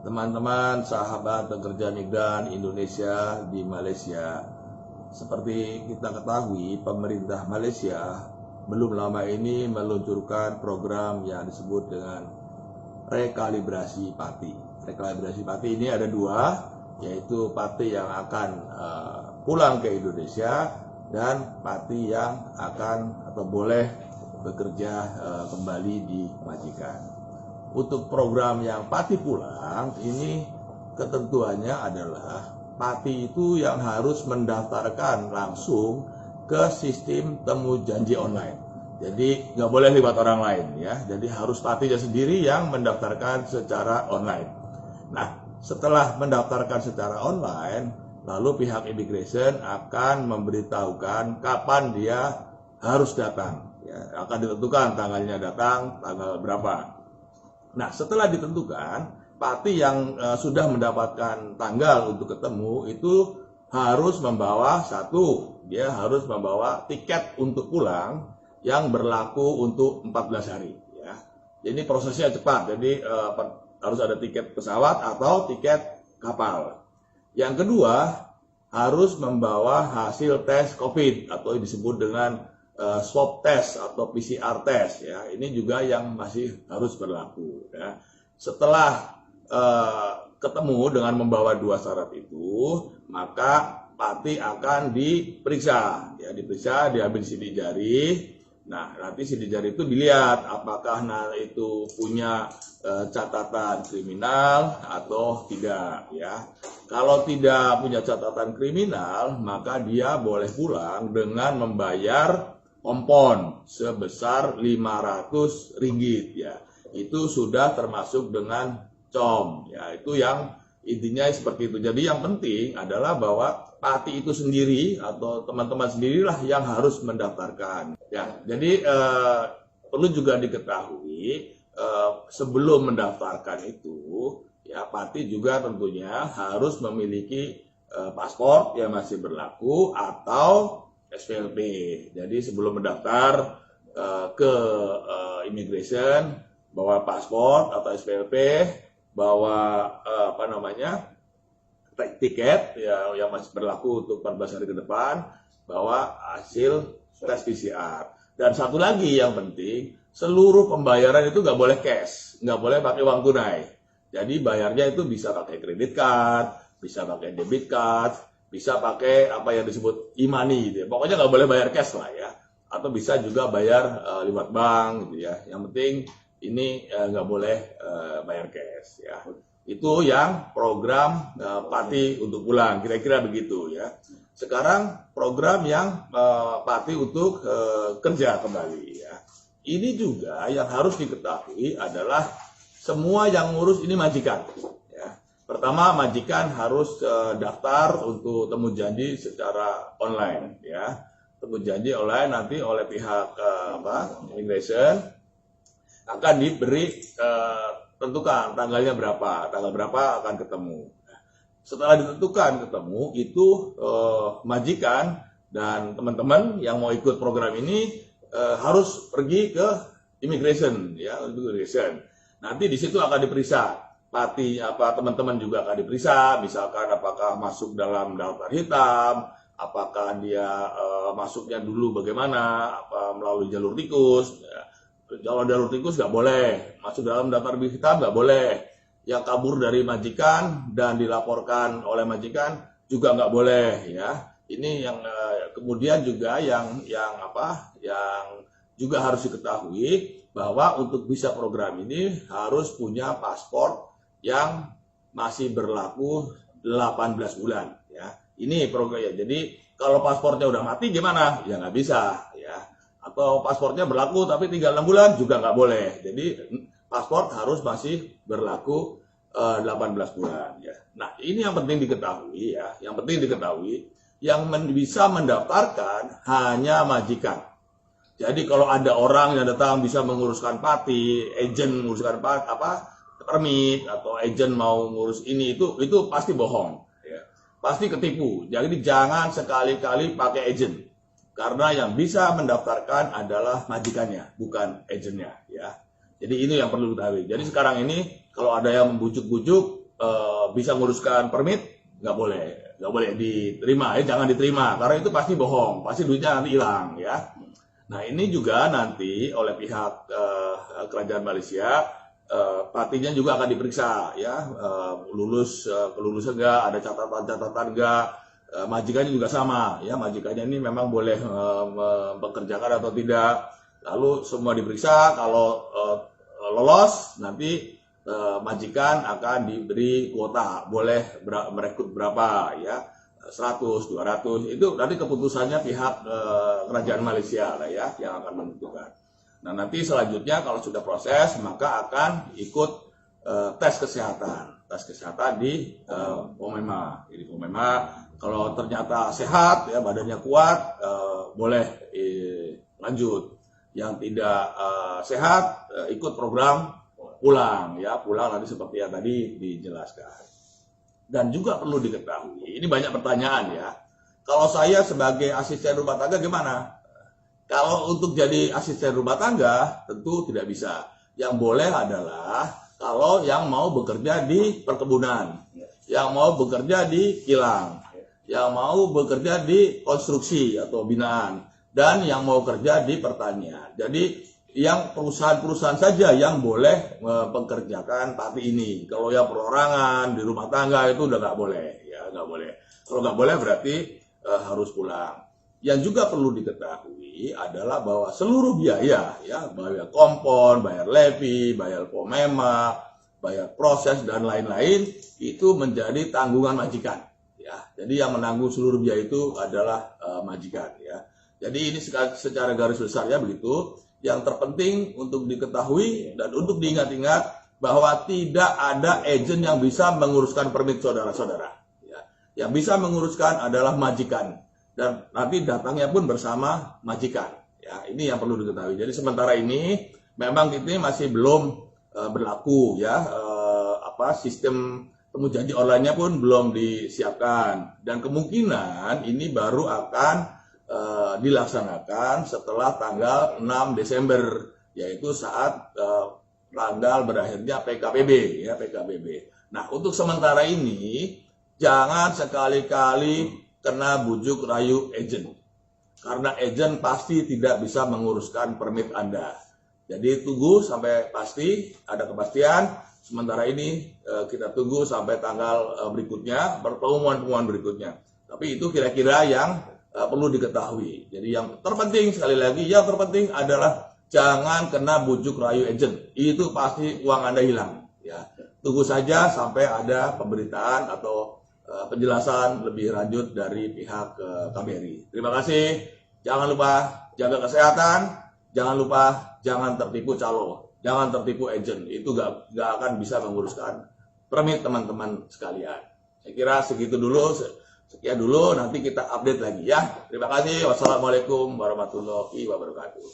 Teman-teman sahabat pekerja migran Indonesia di Malaysia, seperti kita ketahui, pemerintah Malaysia belum lama ini meluncurkan program yang disebut dengan rekalibrasi pati. Rekalibrasi pati ini ada dua, yaitu pati yang akan pulang ke Indonesia dan pati yang akan atau boleh bekerja kembali di majikan. Untuk program yang pati pulang ini ketentuannya adalah pati itu yang harus mendaftarkan langsung ke sistem temu janji online. Jadi nggak boleh lewat orang lain ya. Jadi harus patinya sendiri yang mendaftarkan secara online. Nah, setelah mendaftarkan secara online, lalu pihak immigration akan memberitahukan kapan dia harus datang. Ya, akan ditentukan tanggalnya datang, tanggal berapa. Nah, setelah ditentukan, pati yang sudah mendapatkan tanggal untuk ketemu itu harus membawa dia harus membawa tiket untuk pulang yang berlaku untuk 14 hari. Ya. Jadi prosesnya cepat, jadi harus ada tiket pesawat atau tiket kapal. Yang kedua, harus membawa hasil tes COVID atau disebut dengan swab test atau PCR test ya. Ini juga yang masih harus berlaku ya. Setelah ketemu dengan membawa dua syarat itu, maka pati akan diperiksa ya, diambil sidik jari. Nah, nanti sidik jari itu dilihat apakah itu punya catatan kriminal atau tidak ya. Kalau tidak punya catatan kriminal, maka dia boleh pulang dengan membayar kompon sebesar 500 ringgit ya. Itu sudah termasuk dengan com ya. Itu yang intinya seperti itu. Jadi yang penting adalah bahwa pati itu sendiri atau teman-teman sendirilah yang harus mendaftarkan ya. Jadi perlu juga diketahui sebelum mendaftarkan itu ya, pati juga tentunya harus memiliki paspor yang masih berlaku atau SPLP. Jadi sebelum mendaftar ke immigration, bawa paspor atau SPLP, bawa tiket ya, yang masih berlaku untuk 14 hari ke depan, bawa hasil tes PCR. Dan satu lagi yang penting, seluruh pembayaran itu nggak boleh cash, nggak boleh pakai uang tunai. Jadi bayarnya itu bisa pakai credit card, bisa pakai debit card, bisa pakai apa yang disebut e-money gitu ya. Pokoknya nggak boleh bayar cash lah ya. Atau bisa juga bayar lewat bank gitu ya. Yang penting ini nggak boleh bayar cash ya. Itu yang program pati untuk pulang, kira-kira begitu ya. Sekarang program yang pati untuk kerja kembali ya. Ini juga yang harus diketahui adalah semua yang ngurus ini majikan. Pertama, majikan harus daftar untuk temu janji secara online ya. Temu janji online nanti oleh pihak immigration akan diberi tentukan tanggal berapa akan ketemu. Setelah ditentukan ketemu itu majikan dan teman-teman yang mau ikut program ini harus pergi ke immigration ya, immigration. Nanti di situ akan diperiksa pati teman-teman juga akan diperiksa, misalkan apakah masuk dalam daftar hitam, apakah dia masuknya dulu bagaimana, melalui jalur tikus. Ya. Kalau jalur tikus nggak boleh, masuk dalam daftar hitam nggak boleh. Yang kabur dari majikan dan dilaporkan oleh majikan juga nggak boleh ya. Ini yang kemudian juga yang juga harus diketahui bahwa untuk bisa program ini harus punya paspor yang masih berlaku 18 bulan ya. Ini program ya. Jadi kalau paspornya udah mati gimana? Ya nggak bisa ya. Atau paspornya berlaku tapi tinggal 6 bulan juga nggak boleh. Jadi paspor harus masih berlaku 18 bulan ya. Nah, ini yang penting diketahui ya. Yang penting diketahui yang bisa mendaftarkan hanya majikan. Jadi kalau ada orang yang datang bisa menguruskan pati, agent menguruskan permit atau agent mau ngurus ini itu pasti bohong ya. Pasti ketipu. Jadi jangan sekali-kali pakai agent. Karena yang bisa mendaftarkan adalah majikannya, bukan agentnya ya. Jadi ini yang perlu diketahui. Jadi sekarang ini kalau ada yang membujuk-bujuk bisa nguruskan permit, nggak boleh diterima, jangan diterima, karena itu pasti bohong, pasti duitnya nanti hilang ya. Nah ini juga nanti oleh pihak kerajaan Malaysia, partinya juga akan diperiksa ya, kelulusan enggak, ada catatan enggak, majikannya juga sama ya, majikannya ini memang boleh mempekerjakan atau tidak, lalu semua diperiksa, kalau lolos nanti majikan akan diberi kuota, boleh merekrut berapa ya, 100, 200, itu nanti keputusannya pihak kerajaan Malaysia lah ya yang akan menentukan. Nah nanti selanjutnya kalau sudah proses maka akan ikut tes kesehatan di Pomema. Jadi Pomema kalau ternyata sehat ya, badannya kuat, boleh lanjut. Yang tidak sehat ikut program pulang nanti seperti yang tadi dijelaskan. Dan juga perlu diketahui, ini banyak pertanyaan ya, kalau saya sebagai asisten rumah tangga gimana? Kalau untuk jadi asisten rumah tangga tentu tidak bisa. Yang boleh adalah kalau yang mau bekerja di perkebunan, yang mau bekerja di kilang, yang mau bekerja di konstruksi atau binaan, dan yang mau kerja di pertanian. Jadi yang perusahaan-perusahaan saja yang boleh mempekerjakan parti ini. Kalau yang perorangan di rumah tangga itu udah nggak boleh, ya nggak boleh. Kalau nggak boleh berarti harus pulang. Yang juga perlu diketahui adalah bahwa seluruh biaya, ya bayar kompon, bayar levy, bayar Pomema, bayar proses dan lain-lain itu menjadi tanggungan majikan. Ya, jadi yang menanggung seluruh biaya itu adalah majikan. Ya, jadi ini secara garis besarnya begitu. Yang terpenting untuk diketahui dan untuk diingat-ingat bahwa tidak ada agen yang bisa menguruskan permit saudara-saudara. Ya. Yang bisa menguruskan adalah majikan dan nanti datangnya pun bersama majikan. Ya, ini yang perlu diketahui. Jadi sementara ini memang ini masih belum berlaku ya, sistem temu janji online-nya pun belum disiapkan dan kemungkinan ini baru akan dilaksanakan setelah tanggal 6 Desember, yaitu saat tanggal berakhirnya PKPB ya, PKPB. Nah, untuk sementara ini jangan sekali-kali kena bujuk rayu agent. Karena agent pasti tidak bisa menguruskan permit Anda. Jadi tunggu sampai pasti ada kepastian. Sementara ini kita tunggu sampai tanggal berikutnya, pertemuan berikutnya. Tapi itu kira-kira yang perlu diketahui. Jadi yang terpenting sekali lagi, yang terpenting adalah jangan kena bujuk rayu agent. Itu pasti uang Anda hilang. Ya, tunggu saja sampai ada pemberitaan atau penjelasan lebih lanjut dari pihak KBRI. Terima kasih. Jangan lupa jaga kesehatan. Jangan lupa jangan tertipu calo, jangan tertipu agent. Itu gak akan bisa menguruskan permit teman-teman sekalian. Saya kira segitu dulu. Sekian dulu, nanti kita update lagi ya. Terima kasih. Wassalamualaikum warahmatullahi wabarakatuh.